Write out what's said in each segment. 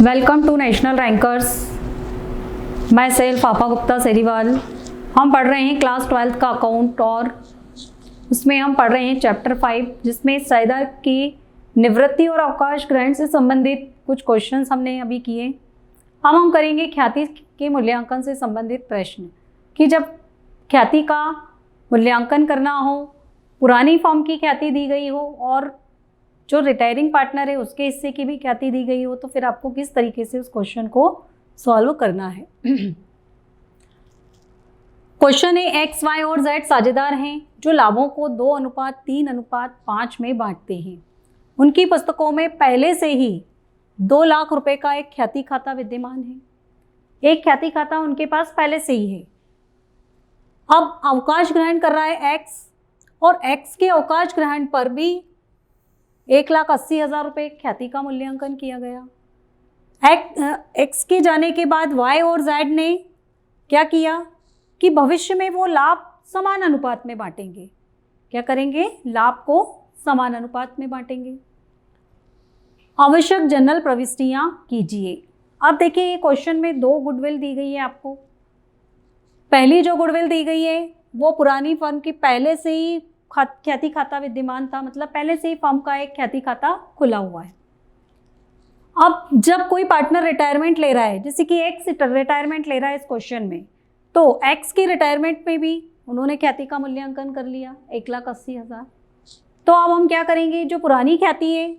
Welcome to national rankers. Myself पापा गुप्ता सेरीवाल। हम पढ़ रहे हैं क्लास 12th का अकाउंट और उसमें हम पढ़ रहे हैं चैप्टर 5 जिसमें सैदा की निवृत्ति और अवकाश ग्रहण से संबंधित कुछ क्वेश्चंस हमने अभी किए। अब हम करेंगे ख्याति के मूल्यांकन से संबंधित प्रश्न कि जब ख्याति का मूल्यांकन करना हो, पुरानी फॉर्म की ख्याति दी गई हो और जो रिटायरिंग पार्टनर है उसके हिस्से की भी ख्याति दी गई हो, तो फिर आपको किस तरीके से उस क्वेश्चन को सॉल्व करना है। क्वेश्चन है एक्स वाई और जेड साझेदार हैं जो लाभों को 2:3:5 में बांटते हैं। उनकी पुस्तकों में पहले से ही 2 लाख रुपए का एक ख्याति खाता विद्यमान है। एक ख्याति खाता उनके पास पहले से ही है। अब अवकाश ग्रहण कर रहा है एक्स और एक्स के अवकाश ग्रहण पर भी 1,80,000 रुपये ख्याति का मूल्यांकन किया गया। एक्स के जाने के बाद वाई और जेड ने क्या किया कि भविष्य में वो लाभ समान अनुपात में बांटेंगे। क्या करेंगे? लाभ को समान अनुपात में बांटेंगे। आवश्यक जनरल प्रविष्टियां कीजिए। अब देखिए ये क्वेश्चन में 2 गुडविल दी गई है आपको। पहली जो गुडविल दी गई है वो पुरानी फर्म की पहले से ही ख्याति खाता विद्यमान था, मतलब पहले से ही फर्म का एक ख्याति खाता खुला हुआ है। अब जब कोई पार्टनर रिटायरमेंट ले रहा है, जैसे कि एक्स रिटायरमेंट ले रहा है इस क्वेश्चन में, तो एक्स की रिटायरमेंट में भी उन्होंने ख्याति का मूल्यांकन कर लिया 1,80,000। तो अब हम क्या करेंगे, जो पुरानी ख्याति है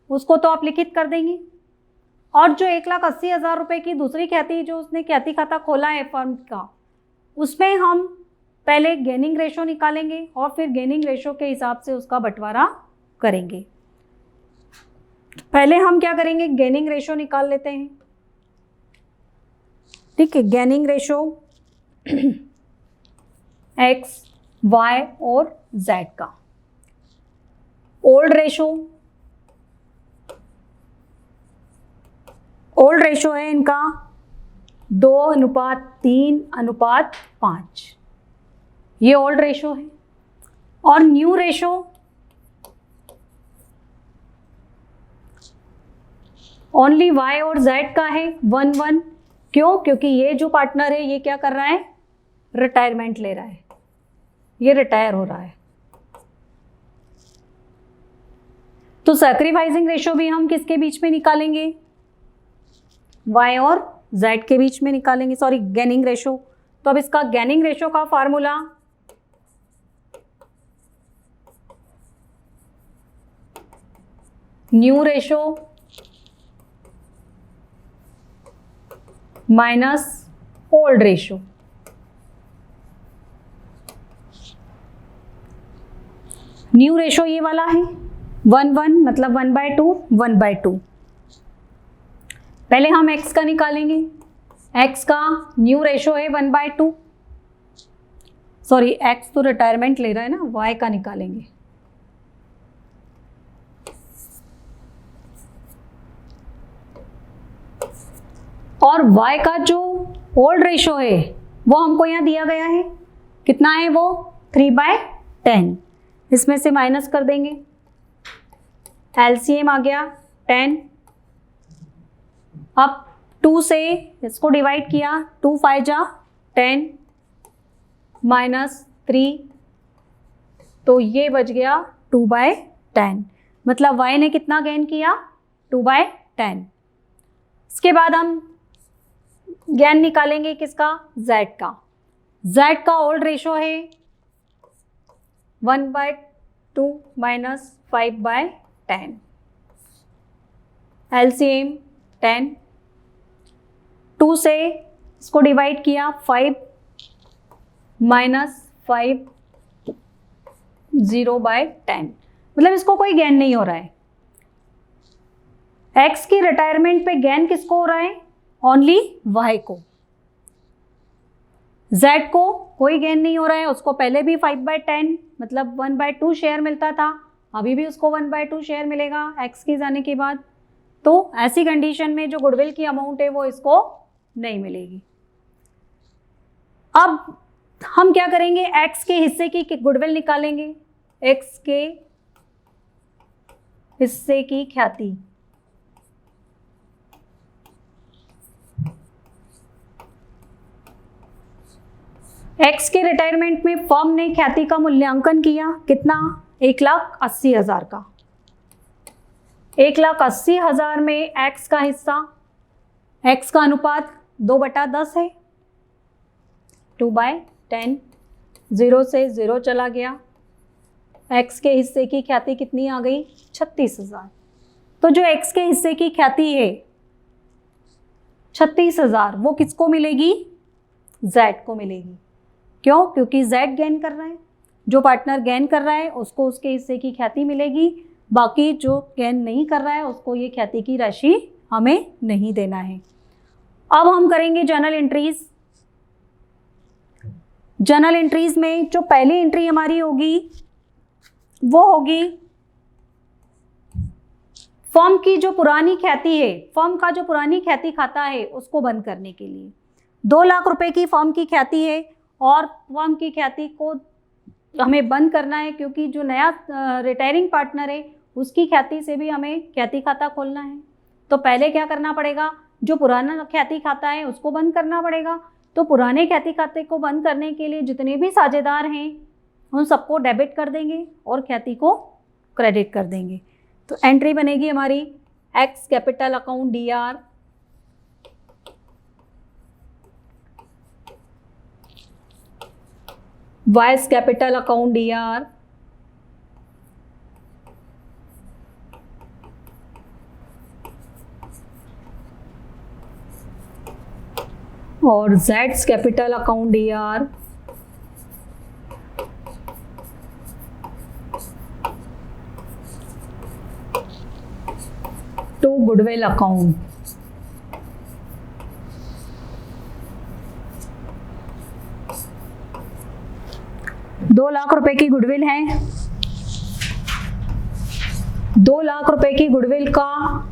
उसको तो आप लिखित कर देंगे और जो 1,80,000 रुपये की दूसरी ख्याति जो उसने ख्याति खाता खोला है फर्म का, उसमें हम पहले गेनिंग रेशो निकालेंगे और फिर गेनिंग रेशो के हिसाब से उसका बंटवारा करेंगे। पहले हम क्या करेंगे, गेनिंग रेशो निकाल लेते हैं। ठीक है, गेनिंग रेशो एक्स वाई और जेड का। ओल्ड रेशो है इनका 2:3:5। ये ओल्ड रेशो है। और न्यू रेशो ओनली वाई और जेड का है 1:1। क्यों? क्योंकि ये जो पार्टनर है ये क्या कर रहा है, रिटायरमेंट ले रहा है, ये रिटायर हो रहा है। तो सैक्रिफाइसिंग रेशो भी हम किसके बीच में निकालेंगे, वाई और जेड के बीच में निकालेंगे। Sorry, gaining ratio. तो अब इसका गेनिंग रेशो का formula new ratio minus old ratio. New ratio ये वाला है 1:1, मतलब 1/2 1/2। पहले हम x का निकालेंगे। x का न्यू रेशो है 1/2। सॉरी, x तो रिटायरमेंट ले रहा है ना, y का निकालेंगे। और y का जो ओल्ड रेशो है वो हमको यहाँ दिया गया है, कितना है वो 3/10। इसमें से माइनस कर देंगे, एलसीएम आ गया 10। अब 2 से इसको डिवाइड किया, 2 5 जा 10 -3, तो ये बच गया 2/10। मतलब y ने कितना गेन किया, 2/10। इसके बाद हम गेन निकालेंगे किसका, z का। z का ओल्ड रेशो है 1/2 -5/10। एलसीएम 10। 2 से इसको डिवाइड किया, 5 -5 0/10। मतलब इसको कोई गेन नहीं हो रहा है। x की रिटायरमेंट पे गेन किसको हो रहा है, ओनली y को। z को कोई गेन नहीं हो रहा है, उसको पहले भी 5/10 मतलब 1/2 शेयर मिलता था, अभी भी उसको 1/2 शेयर मिलेगा x की जाने के बाद। तो ऐसी कंडीशन में जो गुडविल की अमाउंट है वो इसको नहीं मिलेगी। अब हम क्या करेंगे, x के हिस्से की गुडविल निकालेंगे। x के हिस्से की ख्याति एक्स के रिटायरमेंट में फर्म ने ख्याति का मूल्यांकन किया, कितना? 1,80,000 का। 1,80,000 में एक्स का हिस्सा, एक्स का अनुपात 2/10 है, 2/10, 0 से 0 चला गया। एक्स के हिस्से की ख्याति कितनी आ गई? 36,000। तो जो एक्स के हिस्से की ख्याति है 36,000, वो किसको मिलेगी? जेड को मिलेगी। क्यों? क्योंकि जेड गेन कर रहा है, जो पार्टनर गेन कर रहा है उसको उसके हिस्से की ख्याति मिलेगी, बाकी जो गेन नहीं कर रहा है उसको ये ख्याति की राशि हमें नहीं देना है। अब हम करेंगे जर्नल एंट्रीज। जर्नल एंट्रीज में जो पहली एंट्री हमारी होगी वो होगी फर्म की जो पुरानी ख्याति है, फर्म का जो पुरानी ख्याति खाता है उसको बंद करने के लिए। 2 लाख रुपए की फर्म की ख्याति है और फर्म की ख्याति को हमें बंद करना है, क्योंकि जो नया रिटायरिंग पार्टनर है उसकी ख्याति से भी हमें ख्याति खाता खोलना है। तो पहले क्या करना पड़ेगा? जो पुराना ख्याति खाता है उसको बंद करना पड़ेगा। तो पुराने ख्याति खाते को बंद करने के लिए जितने भी साझेदार हैं उन सबको डेबिट कर देंगे और ख्याति को क्रेडिट कर देंगे। तो एंट्री बनेगी हमारी X capital account DR, Y's capital account DR, और जेड्स capital account DR, to goodwill account. दो लाख रुपए की गुडविल है। 2 लाख रुपए की गुडविल का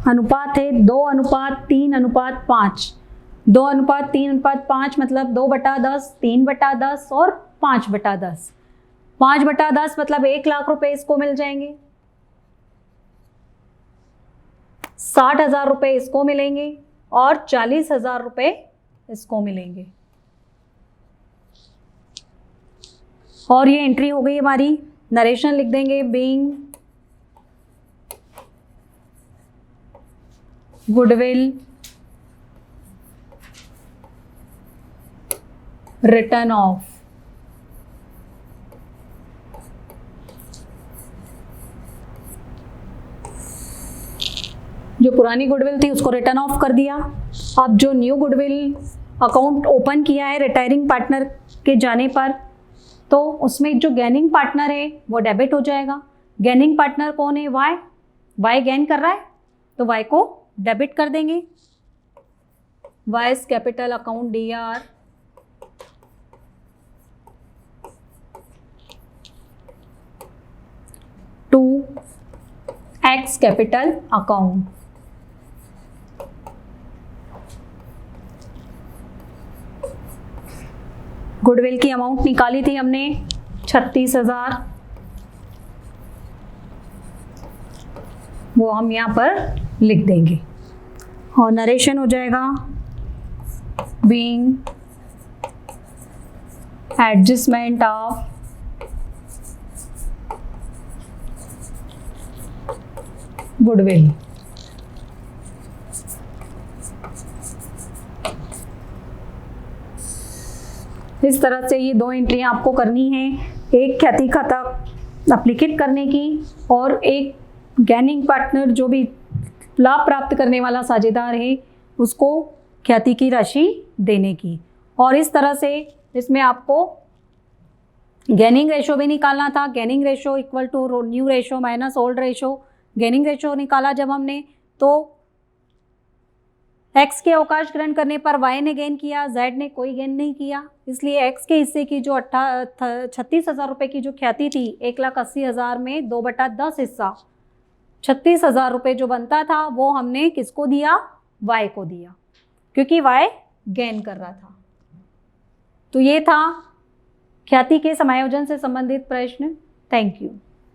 अनुपात है 2:3:5। 2:3:5 मतलब 2/10, 3/10 और 5/10। 5/10 मतलब 1 लाख रुपए इसको मिल जाएंगे, 60,000 रुपए इसको मिलेंगे और 40,000 रुपए इसको मिलेंगे। और ये एंट्री हो गई हमारी। नरेशन लिख देंगे, बीइंग गुडविल रिटर्न ऑफ। जो पुरानी गुडविल थी उसको रिटर्न ऑफ कर दिया। अब जो न्यू गुडविल अकाउंट ओपन किया है रिटायरिंग पार्टनर के जाने पर, तो उसमें जो गेनिंग पार्टनर है वो डेबिट हो जाएगा। गेनिंग पार्टनर कौन है? वाई। वाई गेन कर रहा है तो वाई को डेबिट कर देंगे। Y's capital account DR, to X capital account. Goodwill की अमाउंट निकाली थी हमने 36,000, वो हम यहाँ पर लिख देंगे और नरेशन हो जाएगा, बीइंग एडजस्टमेंट ऑफ गुडविल। इस तरह से ये 2 एंट्री आपको करनी है, एक ख्याति खाता एप्लीकेट करने की और एक गेनिंग पार्टनर जो भी लाभ प्राप्त करने वाला साझेदार है उसको ख्याति की राशि देने की। और इस तरह से इसमें आपको गेनिंग रेशो भी निकालना था। Gaining ratio equal to new ratio minus old ratio. Gaining ratio निकाला जब हमने तो एक्स के अवकाश ग्रहण करने पर वाई ने गेन किया, जेड ने कोई गेन नहीं किया। इसलिए एक्स के हिस्से की जो 36,000 रुपये की जो ख्याति थी 1,80,000 में 2/10 हिस्सा 36,000 रुपये जो बनता था वो हमने किसको दिया? वाई को दिया, क्योंकि वाई गेन कर रहा था। तो ये था ख्याति के समायोजन से संबंधित प्रश्न। Thank you.